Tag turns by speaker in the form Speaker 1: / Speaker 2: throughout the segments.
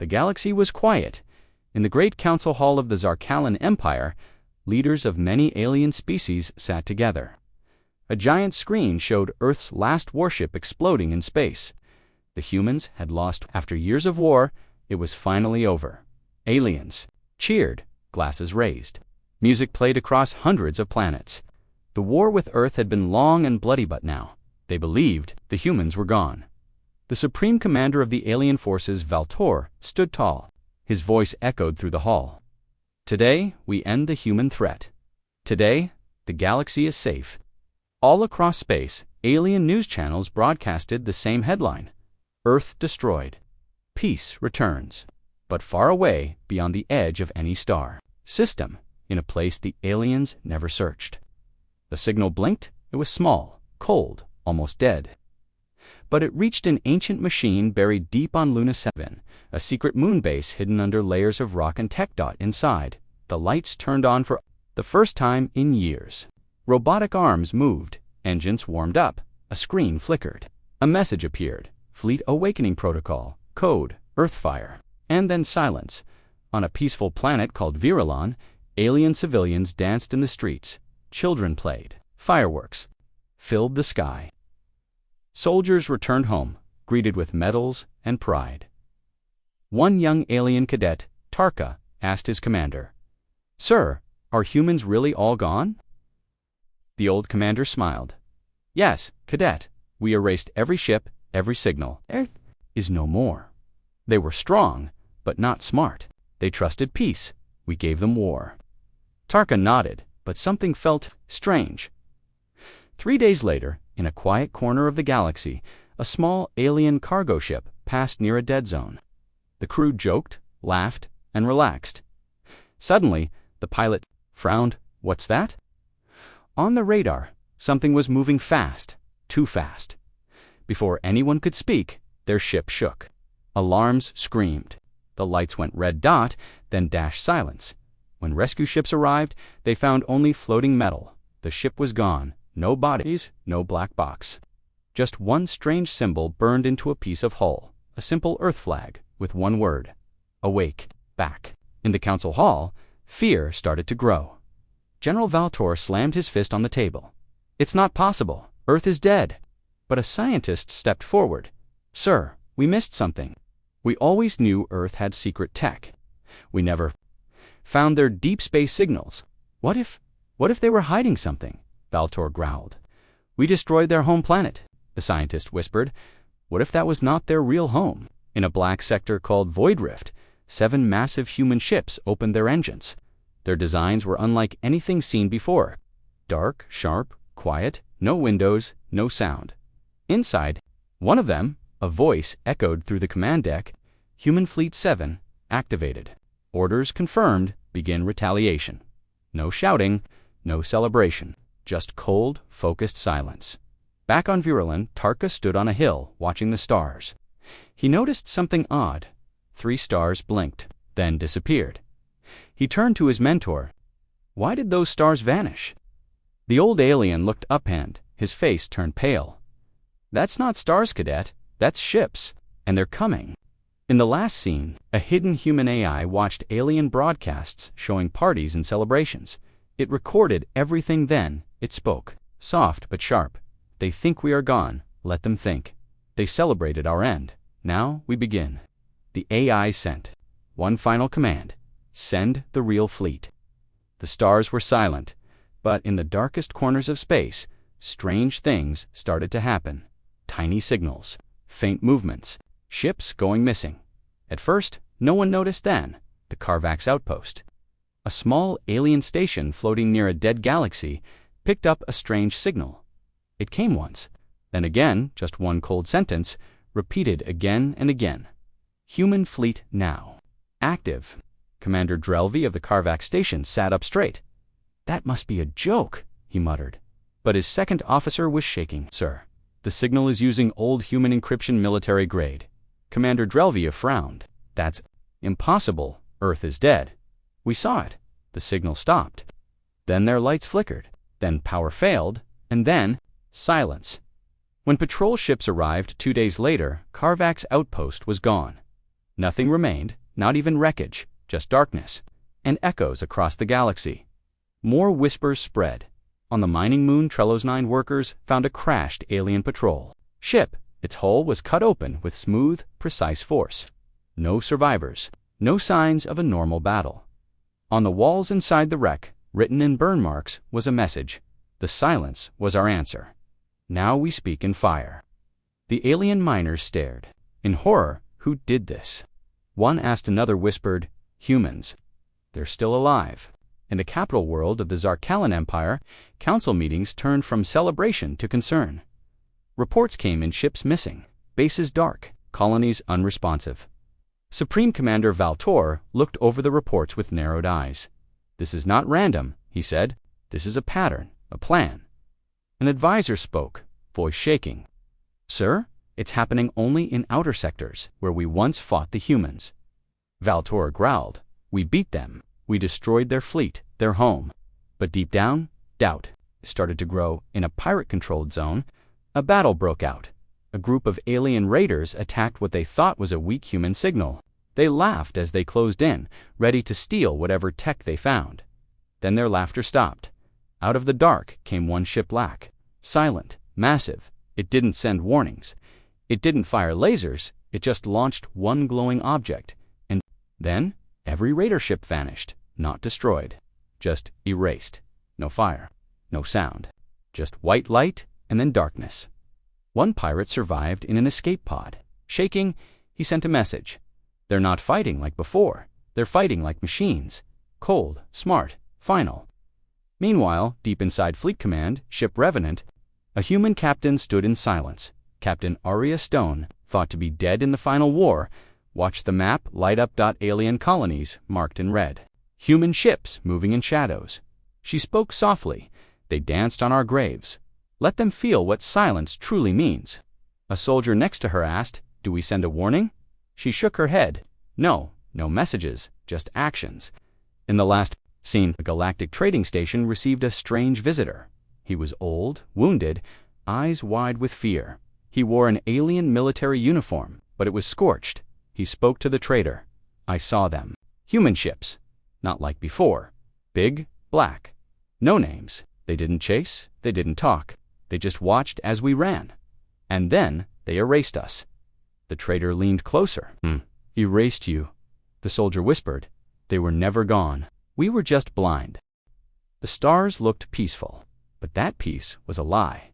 Speaker 1: The galaxy was quiet. In the great council hall of the Zarkalan Empire, leaders of many alien species sat together. A giant screen showed Earth's last warship exploding in space. The humans had lost. After years of war, it was finally over. Aliens cheered, glasses raised. Music played across hundreds of planets. The war with Earth had been long and bloody, but now, they believed, the humans were gone. The supreme commander of the alien forces, Valtor, stood tall. His voice echoed through the hall. Today, we end the human threat. Today, the galaxy is safe. All across space, alien news channels broadcasted the same headline: Earth destroyed. Peace returns. But far away, beyond the edge of any star system, in a place the aliens never searched. The signal blinked. It was small, cold, almost dead. But it reached an ancient machine buried deep on Luna 7, a secret moon base hidden under layers of rock and tech. Inside, the lights turned on for the first time in years. Robotic arms moved, engines warmed up, a screen flickered. A message appeared: Fleet Awakening Protocol, code, Earthfire. And then silence. On a peaceful planet called Viralon, alien civilians danced in the streets. Children played. Fireworks filled the sky. Soldiers returned home, greeted with medals and pride. One young alien cadet, Tarka, asked his commander, "Sir, are humans really all gone?" The old commander smiled. "Yes, cadet. We erased every ship, every signal. Earth is no more." They were strong, but not smart. They trusted peace. We gave them war. Tarka nodded, but something felt strange. 3 days later, in a quiet corner of the galaxy, a small alien cargo ship passed near a dead zone. The crew joked, laughed, and relaxed. Suddenly, the pilot frowned. "What's that?" On the radar, something was moving fast, too fast. Before anyone could speak, their ship shook. Alarms screamed. The lights went red dot, then dash silence. When rescue ships arrived, they found only floating metal. The ship was gone. No bodies, no black box. Just one strange symbol burned into a piece of hull, a simple Earth flag with one word: awake, back. In the council hall, fear started to grow. General Valtor slammed his fist on the table. "It's not possible. Earth is dead." But a scientist stepped forward. "Sir, we missed something. We always knew Earth had secret tech. We never found their deep space signals. What if they were hiding something?" Valtor growled. "We destroyed their home planet," the scientist whispered. "What if that was not their real home?" In a black sector called Void Rift, 7 massive human ships opened their engines. Their designs were unlike anything seen before. Dark, sharp, quiet, no windows, no sound. Inside, one of them, a voice echoed through the command deck: "Human Fleet 7, activated. Orders confirmed, begin retaliation." No shouting, no celebration, just cold, focused silence. Back on Viralon, Tarka stood on a hill, watching the stars. He noticed something odd. 3 stars blinked, then disappeared. He turned to his mentor. "Why did those stars vanish?" The old alien looked uphand, his face turned pale. "That's not stars, cadet. That's ships, and they're coming." In the last scene, a hidden human AI watched alien broadcasts showing parties and celebrations. It recorded everything. Then it spoke, soft but sharp. "They think we are gone. Let them think. They celebrated our end. Now we begin." The AI sent one final command: send the real fleet. The stars were silent, but in the darkest corners of space, strange things started to happen. Tiny signals, faint movements, ships going missing. At first, no one noticed. Then, the Carvax outpost, a small alien station floating near a dead galaxy, picked up a strange signal. It came once, then again, just one cold sentence, repeated again and again. "Human fleet now. Active." Commander Drelvy of the Carvax station sat up straight. "That must be a joke," he muttered. But his second officer was shaking. "Sir, the signal is using old human encryption, military grade." Commander Drelvy frowned. "That's impossible. Earth is dead." "We saw it." The signal stopped. Then their lights flickered. Then power failed. And then silence. When patrol ships arrived 2 days later, Carvax outpost was gone. Nothing remained, not even wreckage, just darkness, and echoes across the galaxy. More whispers spread. On the mining moon, Trelo's 9 workers found a crashed alien patrol ship. Its hull was cut open with smooth, precise force. No survivors, no signs of a normal battle. On the walls inside the wreck, written in burn marks, was a message. The silence was our answer. Now we speak in fire. The alien miners stared. In horror, who did this? One asked another, whispered, humans. They're still alive. In the capital world of the Zarkalan Empire, council meetings turned from celebration to concern. Reports came in ships missing, bases dark, colonies unresponsive. Supreme Commander Valtor looked over the reports with narrowed eyes. This is not random, he said. This is a pattern, a plan. An advisor spoke, voice shaking. Sir, it's happening only in outer sectors, where we once fought the humans. Valtor growled. We beat them. We destroyed their fleet, their home. But deep down, doubt started to grow. In a pirate-controlled zone, a battle broke out. A group of alien raiders attacked what they thought was a weak human signal. They laughed as they closed in, ready to steal whatever tech they found. Then their laughter stopped. Out of the dark came one ship black, silent, massive. It didn't send warnings. It didn't fire lasers. It just launched one glowing object. And then every raider ship vanished, not destroyed, just erased. No fire, no sound, just white light and then darkness. One pirate survived in an escape pod. Shaking, he sent a message. They're not fighting like before. They're fighting like machines. Cold, smart, final. Meanwhile, deep inside Fleet Command, Ship Revenant, a human captain stood in silence. Captain Arya Stone, thought to be dead in the final war, watched the map light up. Alien colonies marked in red. Human ships moving in shadows. She spoke softly. They danced on our graves. Let them feel what silence truly means. A soldier next to her asked, do we send a warning? She shook her head. No messages, just actions. In the last scene, a galactic trading station received a strange visitor. He was old, wounded, eyes wide with fear. He wore an alien military uniform, but it was scorched. He spoke to the trader. I saw them. Human ships. Not like before. Big, black. No names. They didn't chase. They didn't talk. They just watched as we ran. And then they erased us. The trader leaned closer. Erased you, the soldier whispered. They were never gone. We were just blind. The stars looked peaceful, but that peace was a lie.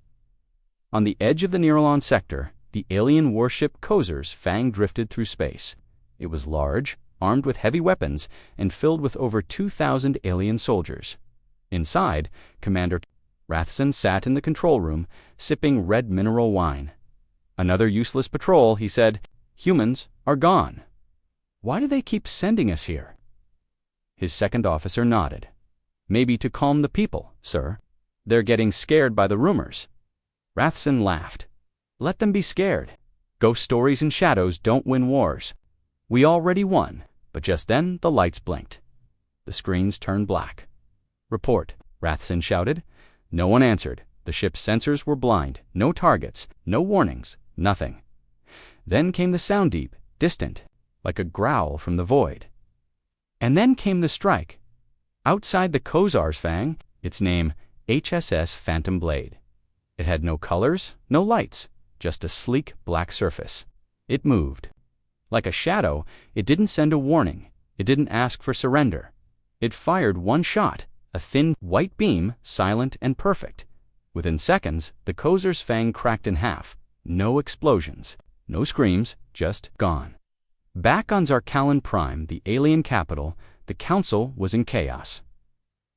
Speaker 1: On the edge of the Nirelon sector, the alien warship Kozer's Fang drifted through space. It was large, armed with heavy weapons, and filled with over 2,000 alien soldiers. Inside, Commander Rathson sat in the control room, sipping red mineral wine. Another useless patrol, he said. Humans are gone. Why do they keep sending us here? His second officer nodded. Maybe to calm the people, sir. They're getting scared by the rumors. Rathson laughed. Let them be scared. Ghost stories and shadows don't win wars. We already won, but just then the lights blinked. The screens turned black. Report, Rathson shouted. No one answered. The ship's sensors were blind. No targets, no warnings, nothing. Then came the sound, deep, distant, like a growl from the void. And then came the strike. Outside the Kozar's Fang, its name HSS Phantom Blade. It had no colors, no lights, just a sleek black surface. It moved. Like a shadow, it didn't send a warning. It didn't ask for surrender. It fired one shot, a thin white beam, silent and perfect. Within seconds, the Kozar's Fang cracked in half. No explosions, no screams, just gone. Back on Zarkalan Prime, the alien capital, the council was in chaos.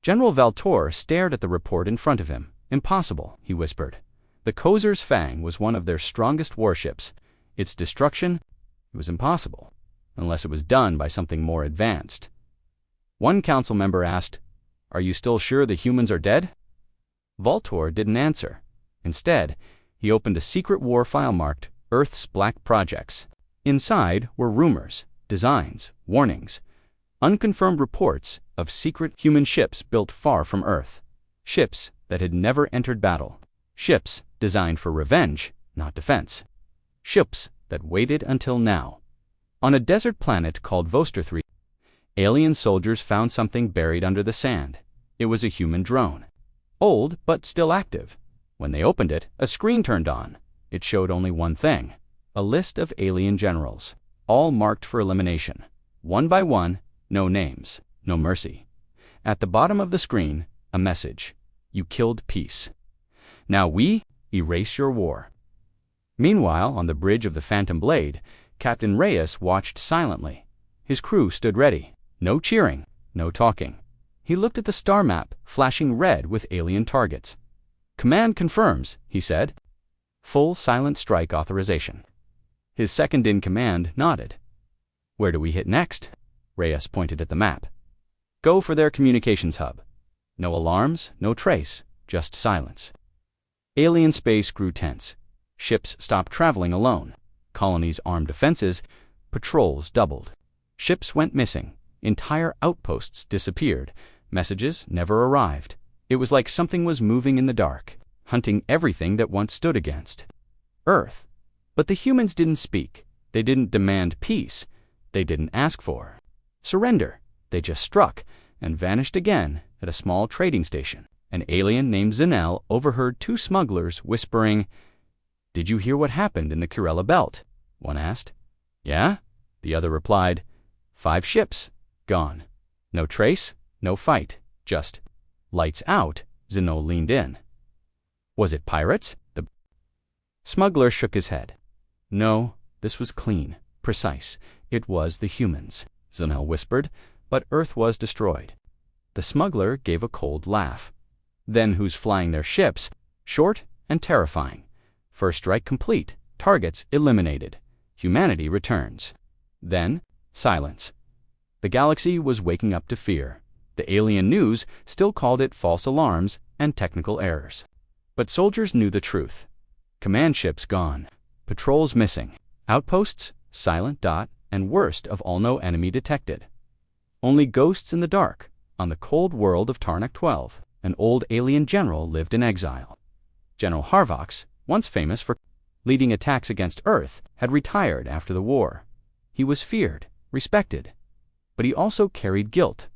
Speaker 1: General Valtor stared at the report in front of him. Impossible, he whispered. The Kozar's Fang was one of their strongest warships. Its destruction, it was impossible, unless it was done by something more advanced. One council member asked, Are you still sure the humans are dead? Valtor didn't answer. Instead, he opened a secret war file marked Earth's Black Projects. Inside were rumors, designs, warnings, unconfirmed reports of secret human ships built far from Earth. Ships that had never entered battle. Ships designed for revenge, not defense. Ships that waited until now. On a desert planet called Vostar 3, alien soldiers found something buried under the sand. It was a human drone. Old, but still active. When they opened it, a screen turned on. It showed only one thing: a list of alien generals, all marked for elimination. One by one, no names, no mercy. At the bottom of the screen, a message: you killed peace. Now we erase your war. Meanwhile, on the bridge of the Phantom Blade, Captain Reyes watched silently. His crew stood ready. No cheering, no talking. He looked at the star map, flashing red with alien targets. "Command confirms," he said. "Full silent strike authorization." His second-in-command nodded. "Where do we hit next?" Reyes pointed at the map. "Go for their communications hub." No alarms, no trace, just silence. Alien space grew tense. Ships stopped traveling alone. Colonies armed defenses. Patrols doubled. Ships went missing. Entire outposts disappeared. Messages never arrived. It was like something was moving in the dark, hunting everything that once stood against Earth. But the humans didn't speak. They didn't demand peace. They didn't ask for surrender. They just struck and vanished again at a small trading station. An alien named Zinel overheard two smugglers whispering, "Did you hear what happened in the Kurella Belt?" One asked. "Yeah?" The other replied, "5 ships, gone. No trace, no fight, just lights out." Zinel leaned in. "Was it pirates?" The smuggler shook his head. "No, this was clean, precise. It was the humans," Zinel whispered, "but Earth was destroyed." The smuggler gave a cold laugh. "Then who's flying their ships?" Short and terrifying. "First strike complete, targets eliminated. Humanity returns." Then, silence. The galaxy was waking up to fear. The alien news still called it false alarms and technical errors. But soldiers knew the truth. Command ships gone. Patrols missing. Outposts, silent dot, and worst of all, no enemy detected. Only ghosts in the dark. On the cold world of Tarnak 12, an old alien general lived in exile. General Harvox, once famous for leading attacks against Earth, had retired after the war. He was feared, respected, but he also carried guilt.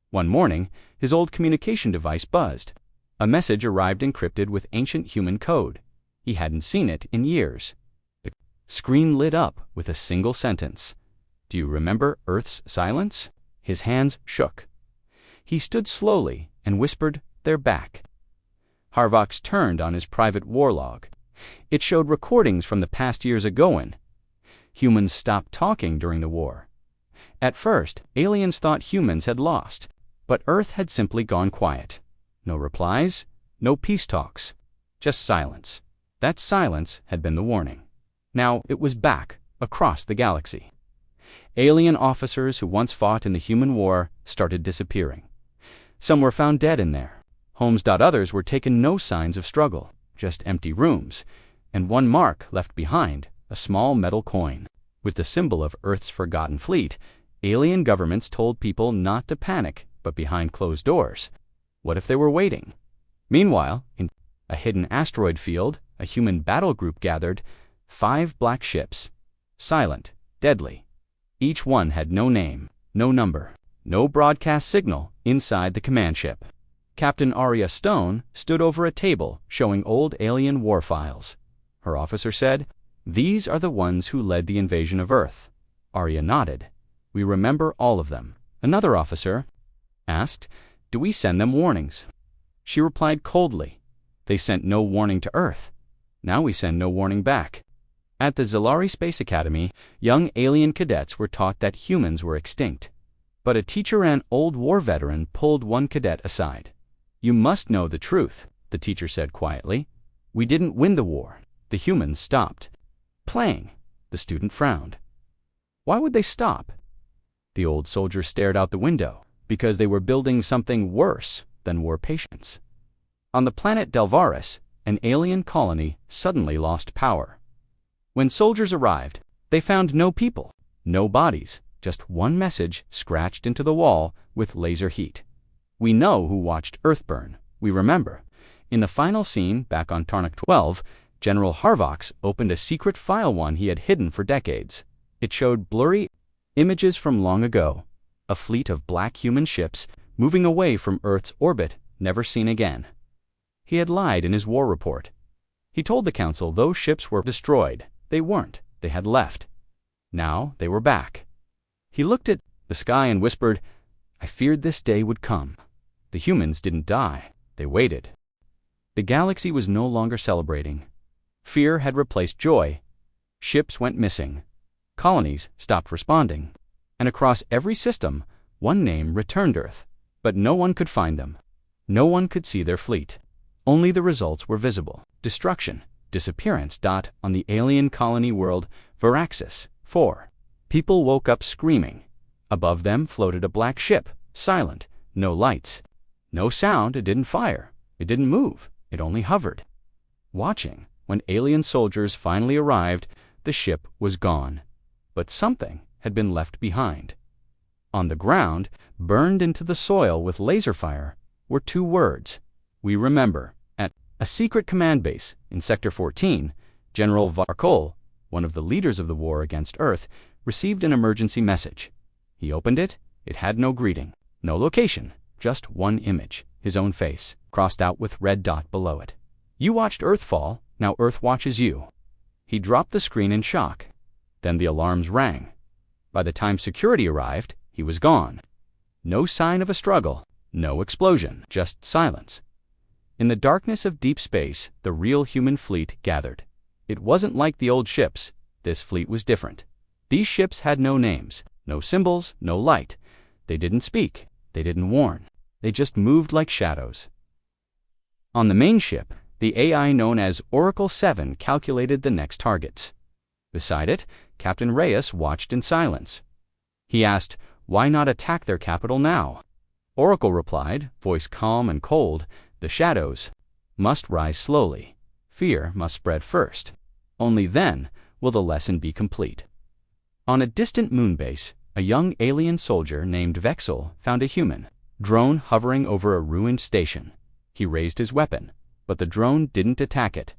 Speaker 1: One morning, his old communication device buzzed. A message arrived encrypted with ancient human code. He hadn't seen it in years. The screen lit up with a single sentence: "Do you remember Earth's silence?" His hands shook. He stood slowly and whispered, "They're back." Harvox turned on his private war log. It showed recordings from the past years agoing. Humans stopped talking during the war. At first, aliens thought humans had lost, but Earth had simply gone quiet. No replies, no peace talks, just silence. That silence had been the warning. Now it was back, across the galaxy. Alien officers who once fought in the human war started disappearing. Some were found dead in there. Others were taken, no signs of struggle, just empty rooms, and one mark left behind, a small metal coin. With the symbol of Earth's forgotten fleet, alien governments told people not to panic, but behind closed doors. What if they were waiting? Meanwhile, in a hidden asteroid field, a human battle group gathered, 5 black ships, silent, deadly. Each one had no name, no number, no broadcast signal inside the command ship. Captain Arya Stone stood over a table showing old alien war files. Her officer said, "These are the ones who led the invasion of Earth." Arya nodded. "We remember all of them." Another officer asked, "Do we send them warnings?" She replied coldly, "They sent no warning to Earth. Now we send no warning back." At the Zilari Space Academy, young alien cadets were taught that humans were extinct. But a teacher and old war veteran pulled one cadet aside. "You must know the truth," the teacher said quietly. "We didn't win the war. The humans stopped playing." The student frowned. Why would they stop? The old soldier stared out the window. Because they were building something worse than war patience. On the planet Delvaris, an alien colony suddenly lost power. When soldiers arrived, they found no people, no bodies, just one message scratched into the wall with laser heat. "We know who watched Earth burn. We remember." In the final scene, back on Tarnak 12, General Harvox opened a secret file one he had hidden for decades. It showed blurry Images from long ago. A fleet of black human ships moving away from Earth's orbit, never seen again. He had lied in his war report. He told the council those ships were destroyed. They weren't. They had left. Now they were back. He looked at the sky and whispered, "I feared this day would come." The humans didn't die. They waited. The galaxy was no longer celebrating. Fear had replaced joy. Ships went missing. Colonies stopped responding. And across every system, one name returned Earth. But no one could find them. No one could see their fleet. Only the results were visible. Destruction, disappearance. On the alien colony world, Veraxis 4. People woke up screaming. Above them floated a black ship, silent, no lights. No sound, it didn't fire. It didn't move, it only hovered. Watching, when alien soldiers finally arrived, the ship was gone. But something had been left behind. On the ground, burned into the soil with laser fire, were 2 words. We remember. At a secret command base in Sector 14, General Varkol, one of the leaders of the war against Earth, received an emergency message. He opened it. It had no greeting, no location, just one image, his own face, crossed out with red dot below it. You watched Earth fall, now Earth watches you. He dropped the screen in shock. Then the alarms rang. By the time security arrived, he was gone. No sign of a struggle, no explosion, just silence. In the darkness of deep space, the real human fleet gathered. It wasn't like the old ships. This fleet was different. These ships had no names, no symbols, no light. They didn't speak. They didn't warn. They just moved like shadows. On the main ship, the AI known as Oracle 7 calculated the next targets. Beside it, Captain Reyes watched in silence. He asked, why not attack their capital now? Oracle replied, voice calm and cold, the shadows must rise slowly. Fear must spread first. Only then will the lesson be complete. On a distant moon base, a young alien soldier named Vexel found a human drone hovering over a ruined station. He raised his weapon, but the drone didn't attack it.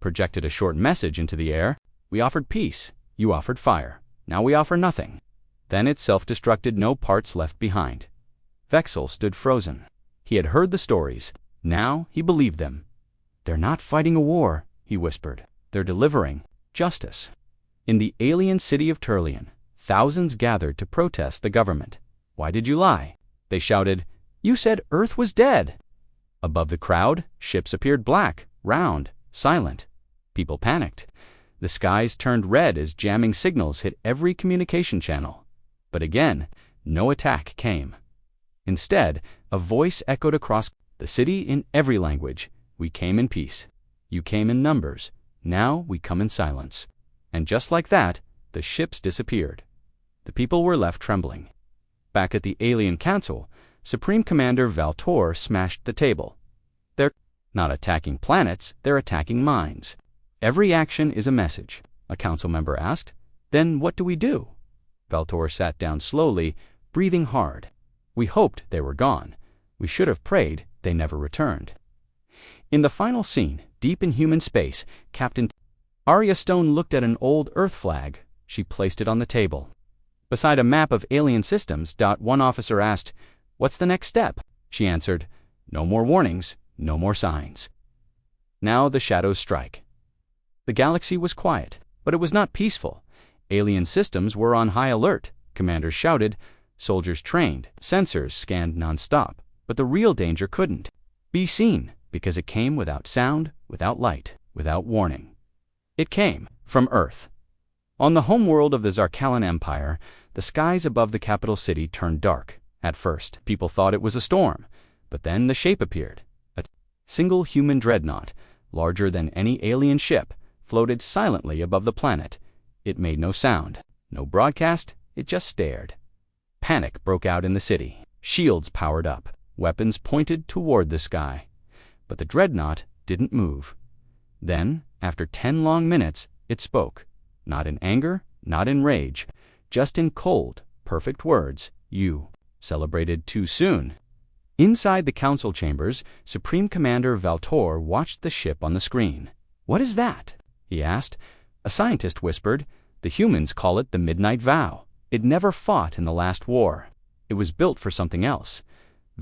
Speaker 1: Projected a short message into the air. We offered peace. You offered fire. Now we offer nothing. Then it self-destructed, no parts left behind. Vexel stood frozen. He had heard the stories. Now he believed them. They're not fighting a war, he whispered. They're delivering justice. In the alien city of Turlian, thousands gathered to protest the government. Why did you lie? They shouted, you said Earth was dead. Above the crowd, ships appeared black, round, silent. People panicked. The skies turned red as jamming signals hit every communication channel. But again, no attack came. Instead, a voice echoed across the city in every language. We came in peace. You came in numbers. Now we come in silence. And just like that, the ships disappeared. The people were left trembling. Back at the Alien Council, Supreme Commander Valtor smashed the table. They're not attacking planets, they're attacking minds. Every action is a message, a council member asked. Then what do we do? Valtor sat down slowly, breathing hard. We hoped they were gone. We should have prayed they never returned. In the final scene, deep in human space, Captain Arya Stone looked at an old Earth flag. She placed it on the table. Beside a map of alien systems, one officer asked, what's the next step? She answered, no more warnings, no more signs. Now the shadows strike. The galaxy was quiet, but it was not peaceful. Alien systems were on high alert. Commanders shouted, soldiers trained, sensors scanned non-stop. But the real danger couldn't be seen because it came without sound, without light, without warning. It came from Earth. On the homeworld of the Zarkalan Empire, the skies above the capital city turned dark. At first, people thought it was a storm, but then the shape appeared. A single human dreadnought, larger than any alien ship, floated silently above the planet. It made no sound, no broadcast, it just stared. Panic broke out in the city. Shields powered up, weapons pointed toward the sky. But the dreadnought didn't move. Then, after 10 long minutes, it spoke. Not in anger, not in rage, just in cold, perfect words. You celebrated too soon. Inside the council chambers, Supreme Commander Valtor watched the ship on the screen. What is that? He asked. A scientist whispered, the humans call it the Midnight Vow. It never fought in the last war. It was built for something else.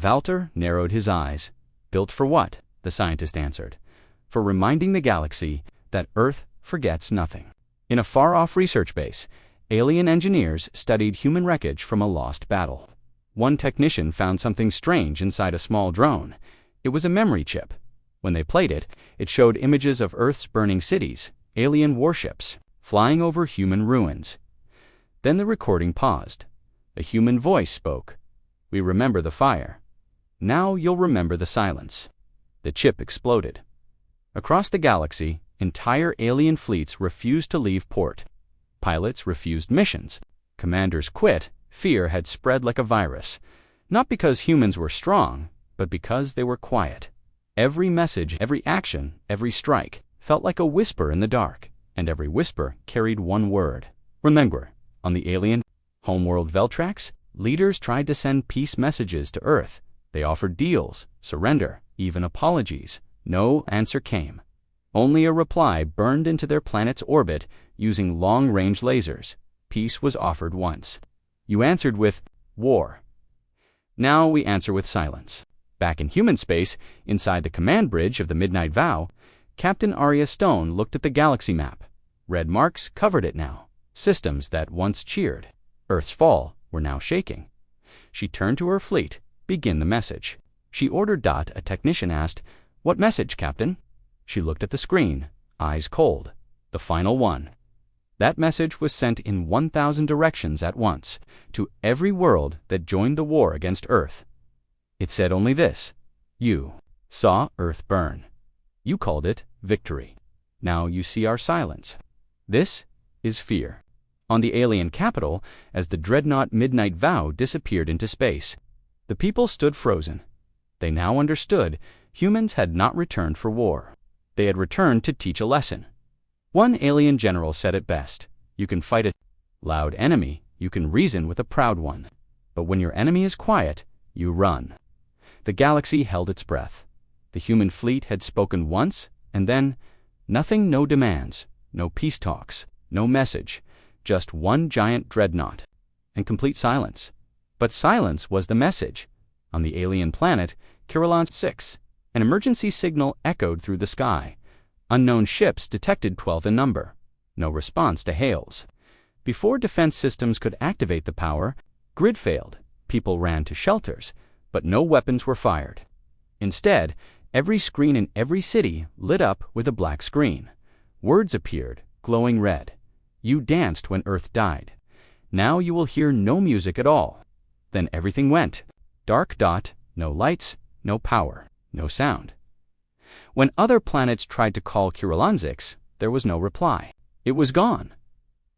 Speaker 1: Walter narrowed his eyes. Built for what? The scientist answered. For reminding the galaxy that Earth forgets nothing. In a far-off research base, alien engineers studied human wreckage from a lost battle. One technician found something strange inside a small drone. It was a memory chip. When they played it, it showed images of Earth's burning cities, alien warships, flying over human ruins. Then the recording paused. A human voice spoke. "We remember the fire. Now you'll remember the silence." The chip exploded. Across the galaxy, entire alien fleets refused to leave port. Pilots refused missions. Commanders quit. Fear had spread like a virus. Not because humans were strong, but because they were quiet. Every message, every action, every strike felt like a whisper in the dark, and every whisper carried one word. Remember, on the alien homeworld Veltrax, leaders tried to send peace messages to Earth. They offered deals, surrender, even apologies. No answer came. Only a reply burned into their planet's orbit using long-range lasers. Peace was offered once. You answered with war. Now we answer with silence. Back in human space, inside the command bridge of the Midnight Vow, Captain Arya Stone looked at the galaxy map. Red marks covered it now. Systems that once cheered Earth's fall were now shaking. She turned to her fleet. Begin the message. She ordered. A technician asked, "What message, Captain?" She looked at the screen, eyes cold. The final one. That message was sent in 1,000 directions at once, to every world that joined the war against Earth. It said only this: "You saw Earth burn. You called it victory. Now you see our silence. This is fear." On the alien capital, as the dreadnought Midnight Vow disappeared into space, the people stood frozen. They now understood humans had not returned for war. They had returned to teach a lesson. One alien general said it best: "You can fight a loud enemy, you can reason with a proud one. But when your enemy is quiet, you run." The galaxy held its breath. The human fleet had spoken once, and then nothing, no demands, no peace talks, no message, just one giant dreadnought, and complete silence. But silence was the message. On the alien planet, Kirillon 6, an emergency signal echoed through the sky. Unknown ships detected 12 in number. No response to hails. Before defense systems could activate the power, grid failed. People ran to shelters, but no weapons were fired. Instead, every screen in every city lit up with a black screen. Words appeared, glowing red. You danced when Earth died. Now you will hear no music at all. Then everything went. Dark. No lights, no power, no sound. When other planets tried to call Kirillon, there was no reply. It was gone.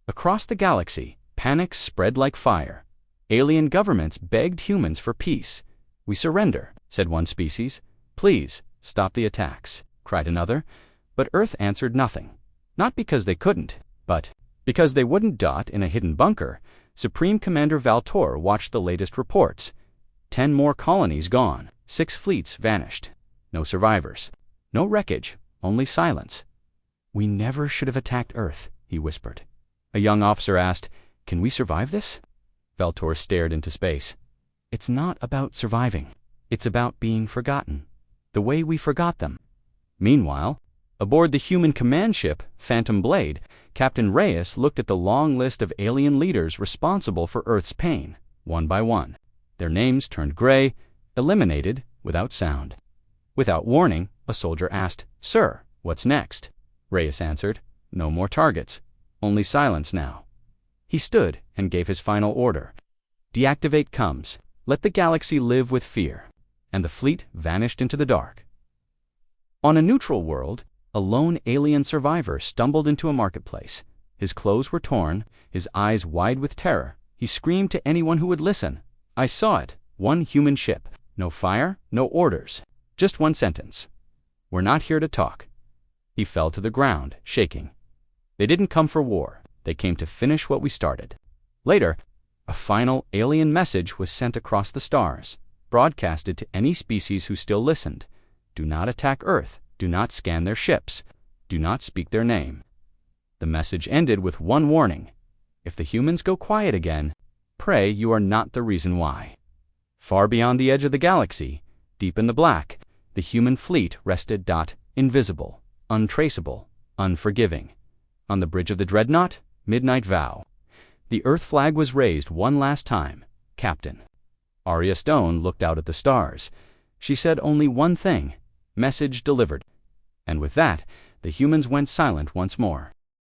Speaker 1: Across the galaxy, panic spread like fire. Alien governments begged humans for peace. "We surrender," said one species. "Please, stop the attacks," cried another. But Earth answered nothing. Not because they couldn't, but because they wouldn't. In a hidden bunker, Supreme Commander Valtor watched the latest reports. 10 more colonies gone, 6 fleets vanished. No survivors. No wreckage, only silence. "We never should have attacked Earth," he whispered. A young officer asked, "Can we survive this?" Valtor stared into space. "It's not about surviving. It's about being forgotten. The way we forgot them." Meanwhile, aboard the human command ship, Phantom Blade, Captain Reyes looked at the long list of alien leaders responsible for Earth's pain, one by one. Their names turned gray, eliminated without sound. Without warning, a soldier asked, "Sir, what's next?" Reyes answered, "No more targets. Only silence now." He stood and gave his final order. "Deactivate comes. Let the galaxy live with fear." And the fleet vanished into the dark. On a neutral world, a lone alien survivor stumbled into a marketplace. His clothes were torn, his eyes wide with terror. He screamed to anyone who would listen. "I saw it. One human ship. No fire, no orders. Just one sentence. We're not here to talk." He fell to the ground, shaking. They didn't come for war. They came to finish what we started. Later, a final alien message was sent across the stars, broadcasted to any species who still listened. Do not attack Earth. Do not scan their ships. Do not speak their name. The message ended with one warning. If the humans go quiet again, Pray you are not the reason why. Far beyond the edge of the galaxy, deep in the black, the human fleet rested. Invisible, untraceable, unforgiving. On the bridge of the dreadnought, midnight vow. The Earth flag was raised one last time. Captain. Arya Stone looked out at the stars. She said only one thing. Message delivered. And with that, the humans went silent once more.